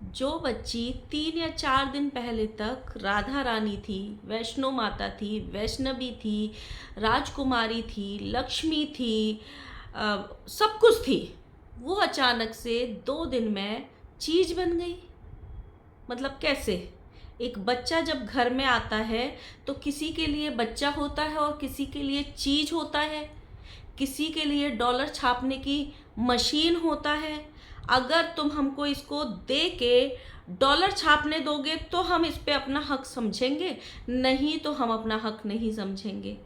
जो बच्ची 3 या 4 दिन पहले तक राधा रानी थी, वैष्णो माता थी, वैष्णवी थी, राजकुमारी थी, लक्ष्मी थी, सब कुछ थी, वो अचानक से 2 दिन में चीज बन गई। मतलब कैसे? एक बच्चा जब घर में आता है तो किसी के लिए बच्चा होता है और किसी के लिए चीज होता है, किसी के लिए डॉलर छापने की मशीन होता है। अगर तुम हमको इसको दे के डॉलर छापने दोगे तो हम इस पे अपना हक समझेंगे, नहीं तो हम अपना हक नहीं समझेंगे।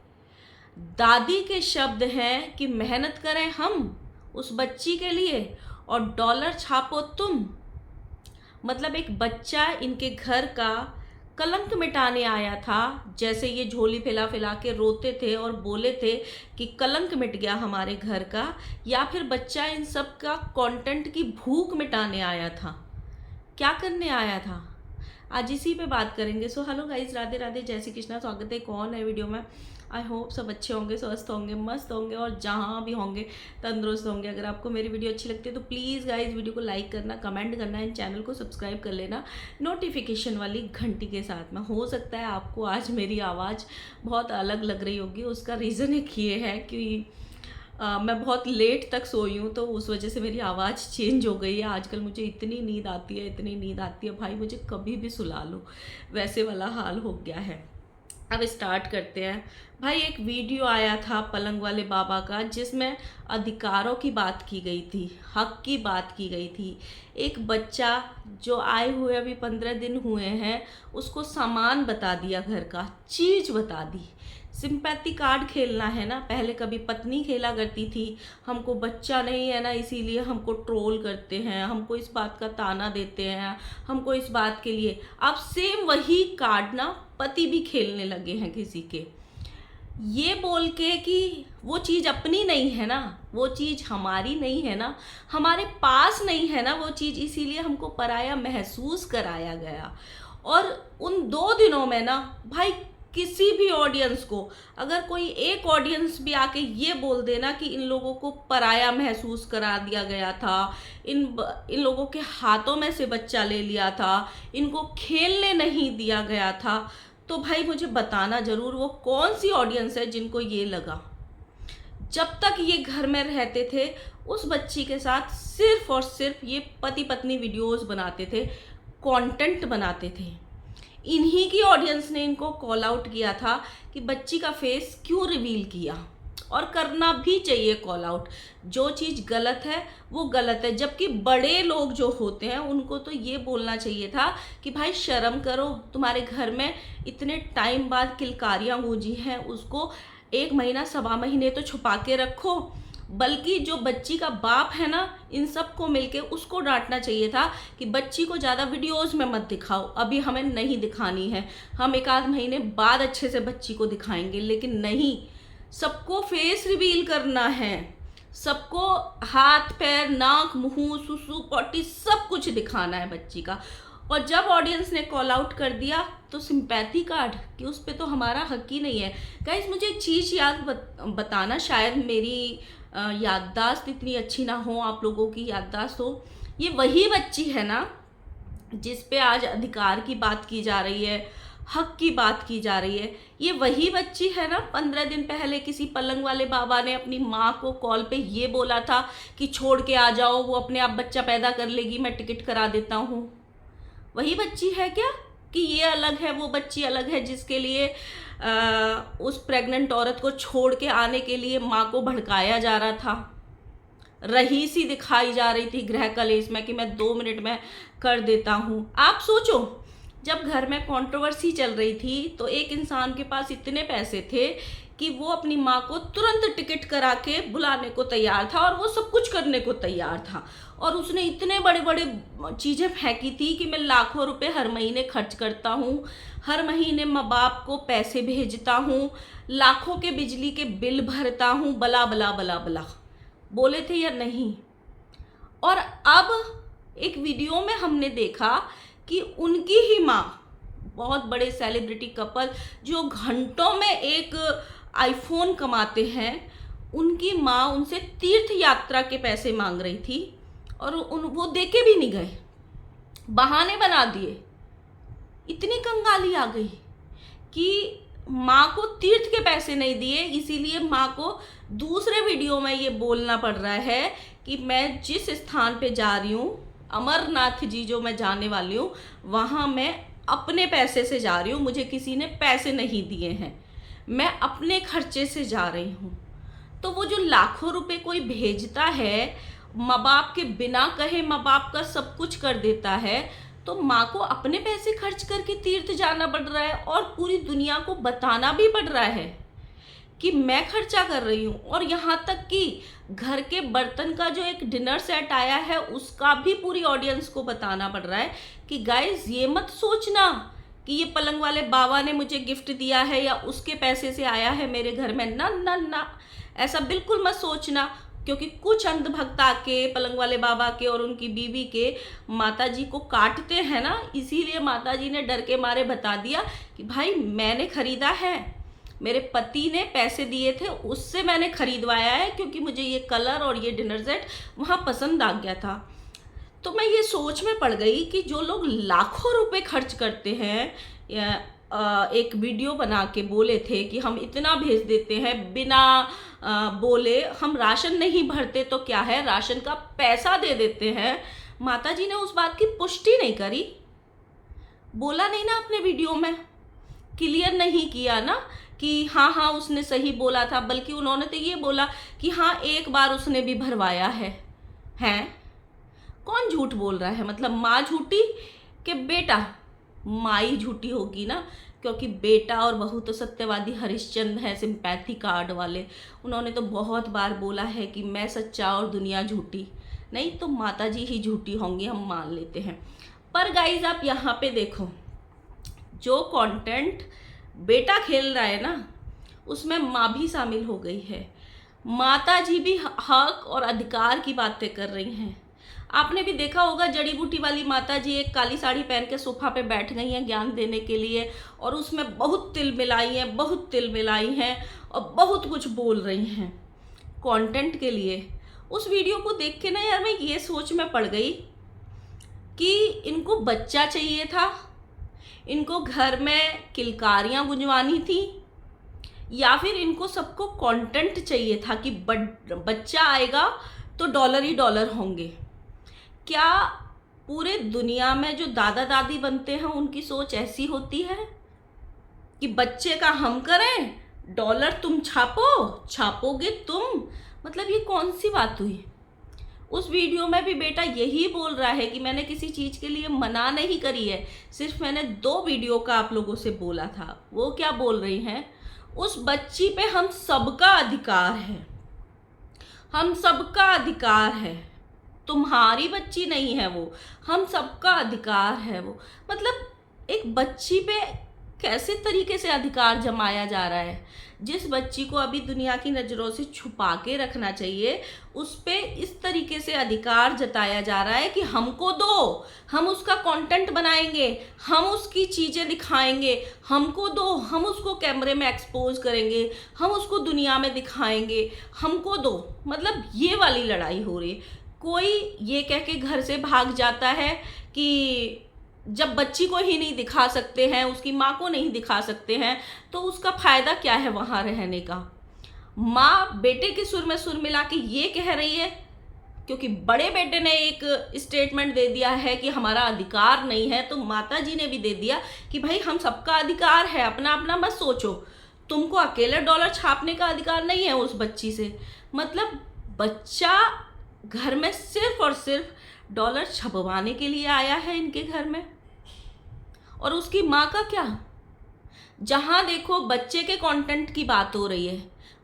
दादी के शब्द हैं कि मेहनत करें हम उस बच्ची के लिए और डॉलर छापो तुम। मतलब एक बच्चा इनके घर का कलंक मिटाने आया था। जैसे ये झोली फैला फैला के रोते थे और बोले थे कि कलंक मिट गया हमारे घर का, या फिर बच्चा इन सब का कंटेंट की भूख मिटाने आया था, क्या करने आया था, आज इसी पे बात करेंगे। So hello guys, Radhe Radhe, जय श्री कृष्णा। स्वागत है कौन है वीडियो में। आई होप सब अच्छे होंगे, स्वस्थ होंगे, मस्त होंगे और जहाँ भी होंगे तंदुरुस्त होंगे। अगर आपको मेरी वीडियो अच्छी लगती है तो प्लीज़ गाइस वीडियो को लाइक करना, कमेंट करना, इन चैनल को सब्सक्राइब कर लेना नोटिफिकेशन वाली घंटी के साथ में। हो सकता है आपको आज मेरी आवाज़ बहुत अलग लग रही होगी, उसका रीज़न एक ये है कि मैं बहुत लेट तक सोई हूँ, तो उस वजह से मेरी आवाज़ चेंज हो गई है। आजकल मुझे इतनी नींद आती है, इतनी नींद आती है भाई, मुझे कभी भी सुला लो, वैसे वाला हाल हो गया है। अब स्टार्ट करते हैं। भाई एक वीडियो आया था पलंग वाले बाबा का, जिसमें अधिकारों की बात की गई थी, हक की बात की गई थी। एक बच्चा जो आए हुए अभी 15 दिन हुए हैं, उसको सामान बता दिया, घर का चीज बता दी। सिंपैथी कार्ड खेलना है ना। पहले कभी पत्नी खेला करती थी, हमको बच्चा नहीं है ना इसीलिए हमको ट्रोल करते हैं, हमको इस बात का ताना देते हैं, हमको इस बात के लिए। अब सेम वही कार्ड ना पति भी खेलने लगे हैं किसी के, ये बोल के कि वो चीज़ अपनी नहीं है ना, वो चीज़ हमारी नहीं है ना, हमारे पास नहीं है ना वो चीज़, इसीलिए हमको पराया महसूस कराया गया। और उन 2 दिनों में ना भाई, किसी भी ऑडियंस को, अगर कोई एक ऑडियंस भी आके ये बोल देना कि इन लोगों को पराया महसूस करा दिया गया था, इन लोगों के हाथों में से बच्चा ले लिया था, इनको खेलने नहीं दिया गया था, तो भाई मुझे बताना जरूर वो कौन सी ऑडियंस है जिनको ये लगा। जब तक ये घर में रहते थे उस बच्ची के साथ सिर्फ और सिर्फ ये पति पत्नी वीडियोस बनाते थे, कंटेंट बनाते थे। इन्हीं की ऑडियंस ने इनको कॉल आउट किया था कि बच्ची का फेस क्यों रिवील किया, और करना भी चाहिए कॉल आउट। जो चीज़ गलत है वो गलत है, जबकि बड़े लोग जो होते हैं उनको तो ये बोलना चाहिए था कि भाई शर्म करो, तुम्हारे घर में इतने टाइम बाद किलकारियाँ गूंजी हैं, उसको 1 महीना 1.25 महीने तो छुपा के रखो। बल्कि जो बच्ची का बाप है ना, इन सबको मिलके उसको डांटना चाहिए था कि बच्ची को ज़्यादा वीडियोस में मत दिखाओ, अभी हमें नहीं दिखानी है, हम 1 आध महीने बाद अच्छे से बच्ची को दिखाएंगे। लेकिन नहीं, सबको फेस रिवील करना है, सबको हाथ पैर नाक मुंह सुसु पॉटी सब कुछ दिखाना है बच्ची का। और जब ऑडियंस ने कॉल आउट कर दिया तो सिंपैथी कार्ड कि उस पर तो हमारा हक ही नहीं है। गाइस मुझे एक चीज़ याद बताना, शायद मेरी याददाश्त इतनी अच्छी ना हो, आप लोगों की याददाश्त हो। ये वही बच्ची है ना जिस पे आज अधिकार की बात की जा रही है, हक की बात की जा रही है। ये वही बच्ची है ना 15 दिन पहले किसी पलंग वाले बाबा ने अपनी माँ को कॉल पे ये बोला था कि छोड़ के आ जाओ, वो अपने आप बच्चा पैदा कर लेगी, मैं टिकट करा देता हूँ। वही बच्ची है क्या कि ये अलग है वो बच्ची अलग है, जिसके लिए उस प्रेग्नेंट औरत को छोड़ के आने के लिए माँ को भड़काया जा रहा था, रहीसी दिखाई जा रही थी गृह कलेश में कि मैं 2 मिनट में कर देता हूँ। आप सोचो, जब घर में कंट्रोवर्सी चल रही थी तो एक इंसान के पास इतने पैसे थे कि वो अपनी माँ को तुरंत टिकट करा के बुलाने को तैयार था और वो सब कुछ करने को तैयार था। और उसने इतने बड़े बड़े चीज़ें फेंकी थी कि मैं लाखों रुपए हर महीने खर्च करता हूँ, हर महीने माँ बाप को पैसे भेजता हूँ, लाखों के बिजली के बिल भरता हूँ, बला बला बला बला बोले थे या नहीं। और अब एक वीडियो में हमने देखा कि उनकी ही माँ, बहुत बड़े सेलिब्रिटी कपल जो घंटों में एक आईफोन कमाते हैं, उनकी माँ उनसे तीर्थ यात्रा के पैसे मांग रही थी और वो देके भी नहीं गए। बहाने बना दिए। इतनी कंगाली आ गई कि माँ को तीर्थ के पैसे नहीं दिए, इसीलिए माँ को दूसरे वीडियो में ये बोलना पड़ रहा है कि मैं जिस स्थान पे जा रही हूँ, अमरनाथ जी जो मैं जाने वाली हूँ, वहाँ मैं अपने पैसे से जा रही हूँ, मुझे किसी ने पैसे नहीं दिए हैं, मैं अपने खर्चे से जा रही हूँ। तो वो जो लाखों रुपए कोई भेजता है, माँ बाप के बिना कहे माँ बाप का सब कुछ कर देता है, तो माँ को अपने पैसे खर्च करके तीर्थ जाना पड़ रहा है और पूरी दुनिया को बताना भी पड़ रहा है कि मैं खर्चा कर रही हूँ। और यहाँ तक कि घर के बर्तन का जो एक डिनर सेट आया है उसका भी पूरी ऑडियंस को बताना पड़ रहा है कि गाइस ये मत सोचना कि ये पलंग वाले बाबा ने मुझे गिफ्ट दिया है या उसके पैसे से आया है मेरे घर में। ना ना ना, ऐसा बिल्कुल मत सोचना, क्योंकि कुछ अंधभक्त आके पलंग वाले बाबा के और उनकी बीवी के माता जी को काटते हैं ना, इसीलिए माता जी ने डर के मारे बता दिया कि भाई मैंने खरीदा है, मेरे पति ने पैसे दिए थे उससे मैंने खरीदवाया है, क्योंकि मुझे ये कलर और ये डिनर सेट वहाँ पसंद आ गया था। तो मैं ये सोच में पड़ गई कि जो लोग लाखों रुपए खर्च करते हैं, एक वीडियो बना के बोले थे कि हम इतना भेज देते हैं बिना बोले, हम राशन नहीं भरते तो क्या है, राशन का पैसा दे देते हैं। माता जी ने उस बात की पुष्टि नहीं करी, बोला नहीं ना अपने वीडियो में, क्लियर नहीं किया ना कि हाँ हाँ उसने सही बोला था, बल्कि उन्होंने तो ये बोला कि हाँ एक बार उसने भी भरवाया है। हैं, कौन झूठ बोल रहा है? मतलब माँ झूठी कि बेटा? माँ ही झूठी होगी ना, क्योंकि बेटा और बहू तो सत्यवादी हरिश्चंद्र हैं, सिंपैथी कार्ड वाले। उन्होंने तो बहुत बार बोला है कि मैं सच्चा और दुनिया झूठी। नहीं तो माता जी ही झूठी होंगी, हम मान लेते हैं। पर गाइज आप यहाँ पे देखो, जो कंटेंट बेटा खेल रहा है ना, उसमें माँ भी शामिल हो गई है। माता जी भी हक और अधिकार की बातें कर रही हैं। आपने भी देखा होगा, जड़ी बूटी वाली माता जी एक काली साड़ी पहन के सोफा पे बैठ गई हैं ज्ञान देने के लिए, और उसमें बहुत तिल मिलाई हैं, बहुत तिल मिलाई हैं और बहुत कुछ बोल रही हैं कंटेंट के लिए। उस वीडियो को देख के ना यार मैं ये सोच में पड़ गई कि इनको बच्चा चाहिए था, इनको घर में किलकारियाँ गुंजवानी थी, या फिर इनको सबको कंटेंट चाहिए था कि बच्चा आएगा तो डॉलर ही डॉलर होंगे। क्या पूरे दुनिया में जो दादा दादी बनते हैं उनकी सोच ऐसी होती है कि बच्चे का हम करें, डॉलर तुम छापोगे तुम? मतलब ये कौन सी बात हुई? उस वीडियो में भी बेटा यही बोल रहा है कि मैंने किसी चीज़ के लिए मना नहीं करी है, सिर्फ मैंने 2 वीडियो का आप लोगों से बोला था। वो क्या बोल रही हैं, उस बच्ची पे हम सबका अधिकार है, हम सबका अधिकार है, तुम्हारी बच्ची नहीं है वो, हम सबका अधिकार है वो। मतलब एक बच्ची पे कैसे तरीके से अधिकार जमाया जा रहा है? जिस बच्ची को अभी दुनिया की नज़रों से छुपा के रखना चाहिए, उस पे इस तरीके से अधिकार जताया जा रहा है कि हमको दो, हम उसका कंटेंट बनाएंगे, हम उसकी चीज़ें दिखाएंगे, हमको दो, हम उसको कैमरे में एक्सपोज करेंगे, हम उसको दुनिया में दिखाएंगे, हमको दो। मतलब ये वाली लड़ाई हो रही है। कोई ये कह के घर से भाग जाता है कि जब बच्ची को ही नहीं दिखा सकते हैं, उसकी माँ को नहीं दिखा सकते हैं, तो उसका फ़ायदा क्या है वहाँ रहने का? माँ बेटे के सुर में सुर मिला के ये कह रही है, क्योंकि बड़े बेटे ने एक स्टेटमेंट दे दिया है कि हमारा अधिकार नहीं है, तो माता जी ने भी दे दिया कि भाई हम सबका अधिकार है, अपना अपना मत सोचो, तुमको अकेले डॉलर छापने का अधिकार नहीं है उस बच्ची से। मतलब बच्चा घर में सिर्फ और सिर्फ डॉलर छपवाने के लिए आया है इनके घर में। और उसकी माँ का क्या? जहाँ देखो बच्चे के कंटेंट की बात हो रही है,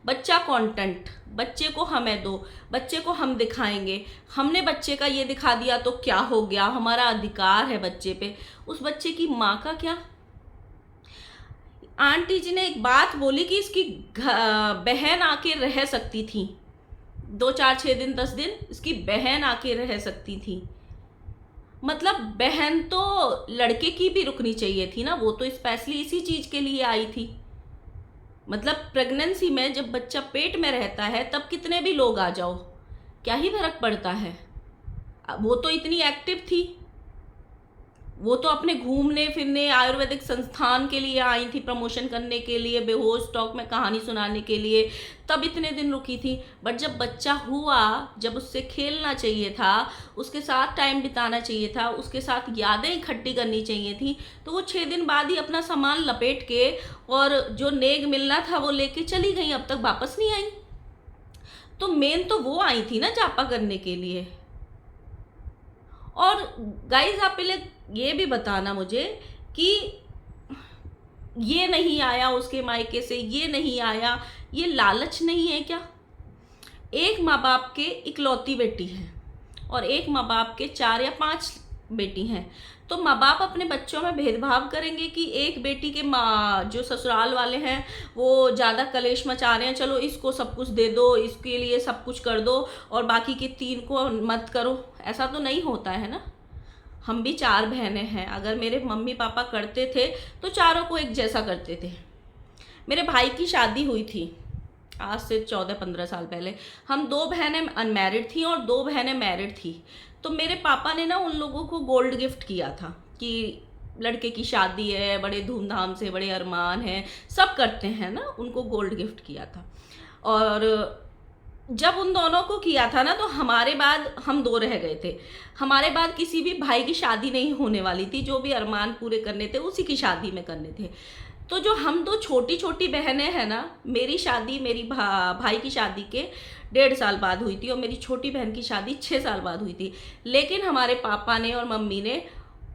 बच्चा कंटेंट, बच्चे को हमें दो, बच्चे को हम दिखाएंगे, हमने बच्चे का ये दिखा दिया तो क्या हो गया, हमारा अधिकार है बच्चे पे। उस बच्चे की माँ का क्या? आंटी जी ने एक बात बोली कि इसकी बहन आके रह सकती थी, 2 4 6 दिन 10 दिन इसकी बहन आके रह सकती थी। मतलब बहन तो लड़के की भी रुकनी चाहिए थी ना, वो तो स्पेशली इसी चीज़ के लिए आई थी। मतलब प्रेगनेंसी में जब बच्चा पेट में रहता है तब कितने भी लोग आ जाओ, क्या ही फर्क पड़ता है? वो तो इतनी एक्टिव थी, वो तो अपने घूमने फिरने आयुर्वेदिक संस्थान के लिए आई थी, प्रमोशन करने के लिए, बेहोश टॉक में कहानी सुनाने के लिए, तब इतने दिन रुकी थी। बट जब बच्चा हुआ, जब उससे खेलना चाहिए था, उसके साथ टाइम बिताना चाहिए था, उसके साथ यादें इकट्ठी करनी चाहिए थी, तो वो 6 दिन बाद ही अपना सामान लपेट के और जो नेग मिलना था वो लेके चली गई, अब तक वापस नहीं आई। तो मेन तो वो आई थी ना जापा करने के लिए। और गाइस आप पहले ये भी बताना मुझे कि ये नहीं आया उसके मायके से, ये नहीं आया, ये लालच नहीं है क्या? एक माँ बाप के इकलौती बेटी है और एक माँ बाप के 4 या 5 बेटी हैं, तो माँ बाप अपने बच्चों में भेदभाव करेंगे कि एक बेटी के माँ जो ससुराल वाले हैं वो ज़्यादा कलेश मचा रहे हैं, चलो इसको सब कुछ दे दो, इसके लिए सब कुछ कर दो और बाकी के 3 को मत करो। ऐसा तो नहीं होता है ना। हम भी 4 बहनें हैं, अगर मेरे मम्मी पापा करते थे तो चारों को एक जैसा करते थे। मेरे भाई की शादी हुई थी आज से 14-15 साल पहले। हम 2 बहनें अनमैरिड थी और 2 बहनें मैरिड थी। तो मेरे पापा ने ना उन लोगों को गोल्ड गिफ्ट किया था कि लड़के की शादी है, बड़े धूमधाम से, बड़े अरमान हैं, सब करते हैं ना, उनको गोल्ड गिफ्ट किया था। और जब उन दोनों को किया था ना, तो हमारे बाद हम 2 रह गए थे। हमारे बाद किसी भी भाई की शादी नहीं होने वाली थी, जो भी अरमान पूरे करने थे उसी की शादी में करने थे। तो जो हम 2 छोटी छोटी बहनें हैं ना, मेरी शादी मेरी भाई की शादी के 1.5 साल बाद हुई थी और मेरी छोटी बहन की शादी 6 साल बाद हुई थी। लेकिन हमारे पापा ने और मम्मी ने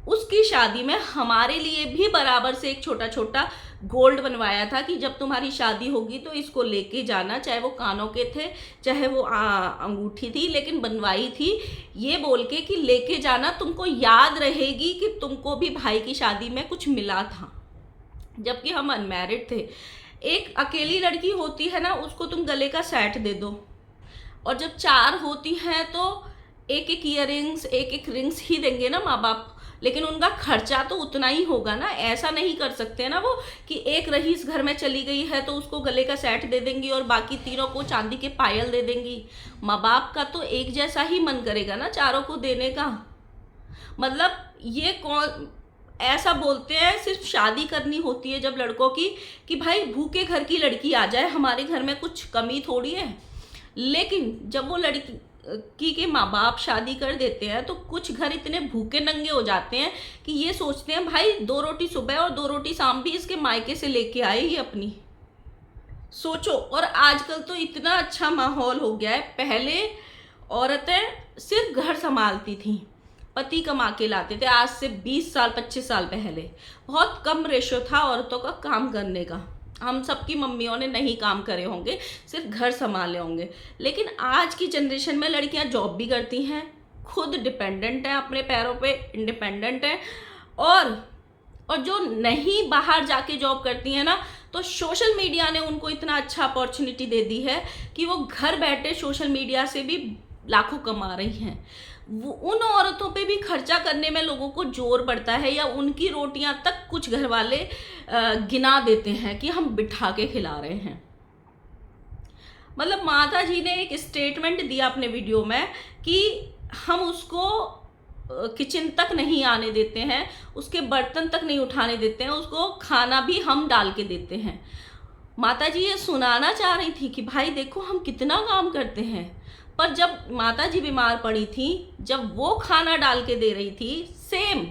उसकी शादी में हमारे लिए भी बराबर से एक छोटा छोटा गोल्ड बनवाया था कि जब तुम्हारी शादी होगी तो इसको लेके जाना, चाहे वो कानों के थे चाहे वो अंगूठी थी, लेकिन बनवाई थी ये बोल के कि लेके जाना, तुमको याद रहेगी कि तुमको भी भाई की शादी में कुछ मिला था। जबकि हम अनमैरिड थे। एक अकेली लड़की होती है ना, उसको तुम गले का सेट दे दो, और जब 4 होती हैं तो एक एक ईयररिंग्स, एक एक रिंग्स ही देंगे ना माँ बाप, लेकिन उनका खर्चा तो उतना ही होगा ना। ऐसा नहीं कर सकते ना वो कि एक रईस घर में चली गई है तो उसको गले का सेट दे देंगी और बाकी 3 को चांदी के पायल दे देंगी। माँ बाप का तो एक जैसा ही मन करेगा ना चारों को देने का। मतलब ये कौन ऐसा बोलते हैं सिर्फ शादी करनी होती है जब लड़कों की, कि भाई भूखे घर की लड़की आ जाए, हमारे घर में कुछ कमी थोड़ी है। लेकिन जब वो लड़की के माँ बाप शादी कर देते हैं तो कुछ घर इतने भूखे नंगे हो जाते हैं कि ये सोचते हैं भाई 2 रोटी सुबह और 2 रोटी शाम भी इसके मायके से लेके आए ही अपनी। सोचो। और आजकल तो इतना अच्छा माहौल हो गया है। पहले औरतें सिर्फ घर संभालती थीं, पति कमा के लाते थे। आज से 20 साल 25 साल पहले बहुत कम रेशो था औरतों का काम करने का। हम सबकी मम्मियों ने नहीं काम करे होंगे, सिर्फ घर संभाले होंगे। लेकिन आज की जनरेशन में लड़कियां जॉब भी करती हैं, खुद डिपेंडेंट हैं, अपने पैरों पे इंडिपेंडेंट हैं। और जो नहीं बाहर जाके जॉब करती हैं ना, तो सोशल मीडिया ने उनको इतना अच्छा अपॉर्चुनिटी दे दी है कि वो घर बैठे सोशल मीडिया से भी लाखों कमा रही हैं। वो उन औरतों पे भी खर्चा करने में लोगों को जोर पड़ता है, या उनकी रोटियां तक कुछ घर वाले गिना देते हैं कि हम बिठा के खिला रहे हैं। मतलब माता जी ने एक स्टेटमेंट दिया अपने वीडियो में कि हम उसको किचन तक नहीं आने देते हैं, उसके बर्तन तक नहीं उठाने देते हैं, उसको खाना भी हम डाल के देते हैं। माता जी ये सुनाना चाह रही थी कि भाई देखो हम कितना काम करते हैं। पर जब माता जी बीमार पड़ी थी, जब वो खाना डाल के दे रही थी, सेम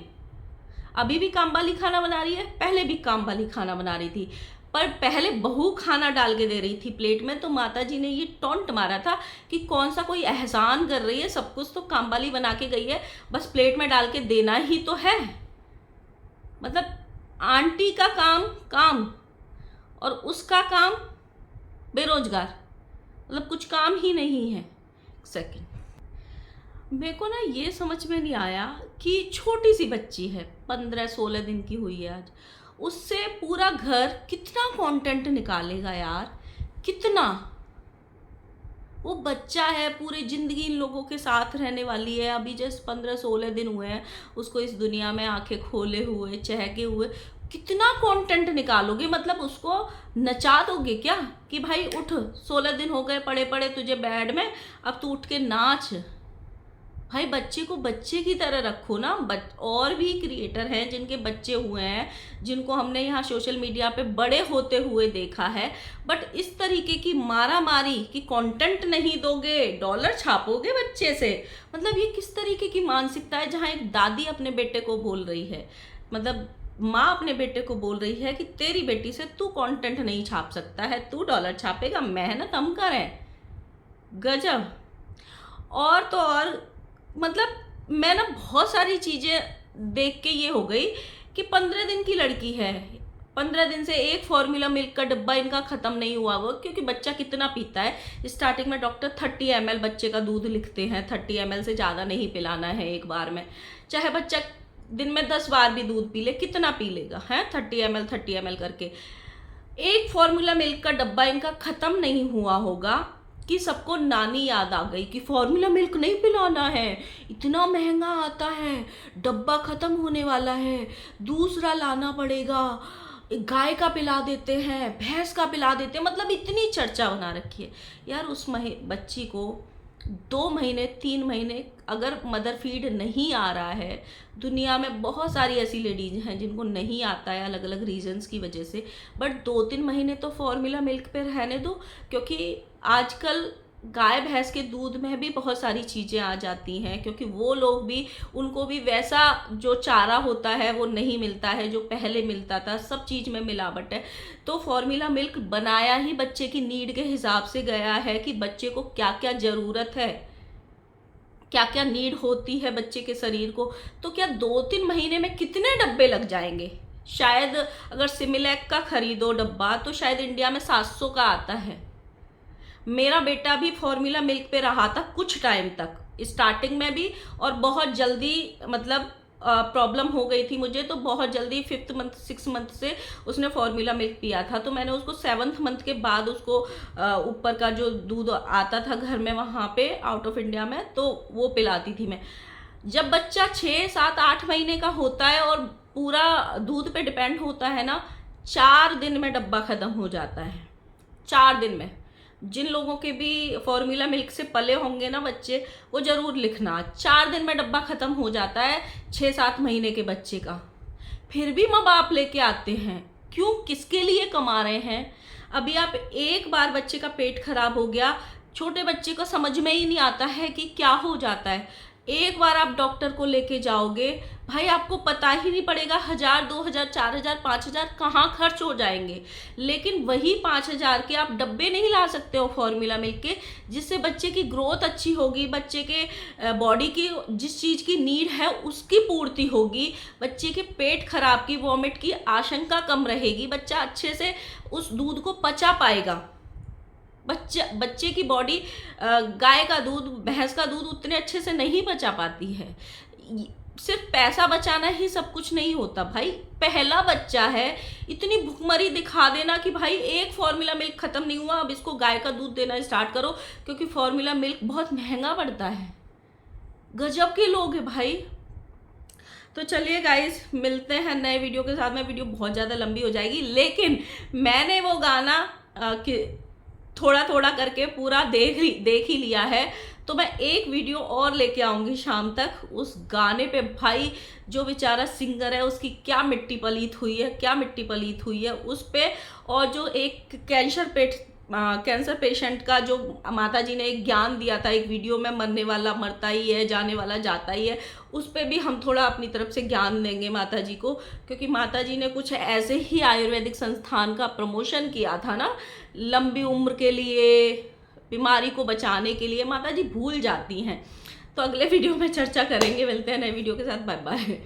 अभी भी काम वाली खाना बना रही है, पहले भी काम वाली खाना बना रही थी, पर पहले बहू खाना डाल के दे रही थी प्लेट में, तो माता जी ने ये टॉन्ट मारा था कि कौन सा कोई एहसान कर रही है, सब कुछ तो काम वाली बना के गई है, बस प्लेट में डाल के देना ही तो है। मतलब आंटी का काम और उसका काम बेरोजगार, मतलब कुछ काम ही नहीं है। सेकंड, मेरे को ना ये समझ में नहीं आया कि छोटी सी बच्ची है, 15-16 दिन की हुई है आज, उससे पूरा घर कितना कंटेंट निकालेगा यार, कितना। वो बच्चा है, पूरी ज़िंदगी इन लोगों के साथ रहने वाली है, अभी जस्ट 15-16 दिन हुए हैं उसको इस दुनिया में आंखें खोले हुए, चहके हुए। कितना कंटेंट निकालोगे? मतलब उसको नचा दोगे क्या कि भाई उठ, 16 दिन हो गए पड़े पड़े तुझे बेड में, अब तू उठ के नाच। भाई बच्चे को बच्चे की तरह रखो ना। और भी क्रिएटर हैं जिनके बच्चे हुए हैं, जिनको हमने यहाँ सोशल मीडिया पे बड़े होते हुए देखा है, बट इस तरीके की मारा मारी कि कंटेंट नहीं दोगे डॉलर छापोगे बच्चे से, मतलब ये किस तरीके की मानसिकता है। जहाँ एक दादी अपने बेटे को बोल रही है, मतलब माँ अपने बेटे को बोल रही है कि तेरी बेटी से तू कंटेंट नहीं छाप सकता है, तू डॉलर छापेगा, मेहनत हम करें। गजब। और तो और मतलब मैं ना बहुत सारी चीज़ें देख के ये हो गई कि 15 दिन की लड़की है, 15 दिन से एक फॉर्मूला मिल्क का डब्बा इनका ख़त्म नहीं हुआ वो, क्योंकि बच्चा कितना पीता है। स्टार्टिंग में डॉक्टर 30 ml बच्चे का दूध लिखते हैं, 30 ml से ज़्यादा नहीं पिलाना है एक बार में, चाहे बच्चा दिन में 10 बार भी दूध पी ले, कितना पी लेगा है, 30 ml करके। एक फॉर्मूला मिल्क का डब्बा इनका ख़त्म नहीं हुआ होगा कि सबको नानी याद आ गई कि फॉर्मूला मिल्क नहीं पिलाना है, इतना महंगा आता है, डब्बा ख़त्म होने वाला है, दूसरा लाना पड़ेगा, गाय का पिला देते हैं, भैंस का पिला देते हैं, मतलब इतनी चर्चा बना रखी है। यार उस बच्ची को 2 महीने 3 महीने अगर मदर फीड नहीं आ रहा है, दुनिया में बहुत सारी ऐसी लेडीज हैं जिनको नहीं आता है अलग अलग रीजंस की वजह से, बट 2-3 महीने तो फॉर्मूला मिल्क पे रहने दो, क्योंकि आजकल गाय भैंस के दूध में भी बहुत सारी चीज़ें आ जाती हैं, क्योंकि वो लोग भी, उनको भी वैसा जो चारा होता है वो नहीं मिलता है जो पहले मिलता था, सब चीज़ में मिलावट है। तो फॉर्मूला मिल्क बनाया ही बच्चे की नीड के हिसाब से गया है कि बच्चे को क्या क्या ज़रूरत है, क्या क्या नीड होती है बच्चे के शरीर को। तो क्या 2-3 महीने में कितने डब्बे लग जाएंगे? शायद अगर सिमिलैक का खरीदो डब्बा तो शायद इंडिया में 700 का आता है। मेरा बेटा भी फॉर्मूला मिल्क पे रहा था कुछ टाइम तक, स्टार्टिंग में भी, और बहुत जल्दी मतलब प्रॉब्लम हो गई थी मुझे, तो बहुत जल्दी 5th मंथ 6th मंथ से उसने फॉर्मूला मिल्क पिया था। तो मैंने उसको 7th मंथ के बाद उसको ऊपर का जो दूध आता था घर में वहाँ पे आउट ऑफ इंडिया में, तो वो पिलाती थी मैं। जब बच्चा 6-7-8 महीने का होता है और पूरा दूध पे डिपेंड होता है ना, 4 दिन में डब्बा ख़त्म हो जाता है, 4 दिन में। जिन लोगों के भी फॉर्मूला मिल्क से पले होंगे ना बच्चे, वो ज़रूर लिखना, 4 दिन में डब्बा ख़त्म हो जाता है 6-7 महीने के बच्चे का। फिर भी माँ बाप लेके आते हैं, क्यों, किसके लिए कमा रहे हैं? अभी आप एक बार बच्चे का पेट खराब हो गया, छोटे बच्चे को समझ में ही नहीं आता है कि क्या हो जाता है। एक बार आप डॉक्टर को लेके जाओगे, भाई आपको पता ही नहीं पड़ेगा 1000, 2000, 4000, 5000 कहाँ खर्च हो जाएंगे। लेकिन वही 5000 के आप डब्बे नहीं ला सकते हो फॉर्मूला मिल्क के, जिससे बच्चे की ग्रोथ अच्छी होगी, बच्चे के बॉडी की जिस चीज़ की नीड है उसकी पूर्ति होगी, बच्चे के पेट खराब की, वॉमिट की आशंका कम रहेगी, बच्चा अच्छे से उस दूध को पचा पाएगा। बच्चे की बॉडी गाय का दूध, भैंस का दूध उतने अच्छे से नहीं बचा पाती है। सिर्फ पैसा बचाना ही सब कुछ नहीं होता भाई, पहला बच्चा है, इतनी भुखमरी दिखा देना कि भाई एक फॉर्मूला मिल्क ख़त्म नहीं हुआ, अब इसको गाय का दूध देना स्टार्ट करो, क्योंकि फॉर्मूला मिल्क बहुत महंगा पड़ता है। गजब के लोग हैं भाई। तो चलिए गाइस, मिलते हैं नए वीडियो के साथ में। वीडियो बहुत ज़्यादा लंबी हो जाएगी, लेकिन मैंने वो गाना कि थोड़ा थोड़ा करके पूरा देख ही लिया है, तो मैं एक वीडियो और लेके आऊँगी शाम तक उस गाने पे। भाई जो बेचारा सिंगर है उसकी क्या मिट्टी पलीत हुई है, क्या मिट्टी पलीत हुई है उस पे। और जो एक कैंसर पेशेंट का जो माता जी ने एक ज्ञान दिया था एक वीडियो में, मरने वाला मरता ही है, जाने वाला जाता ही है, उस पे भी हम थोड़ा अपनी तरफ से ज्ञान देंगे माता जी को, क्योंकि माता जी ने कुछ ऐसे ही आयुर्वेदिक संस्थान का प्रमोशन किया था ना, लंबी उम्र के लिए, बीमारी को बचाने के लिए। माता जी भूल जाती हैं। तो अगले वीडियो में चर्चा करेंगे। मिलते हैं नए वीडियो के साथ। Bye bye.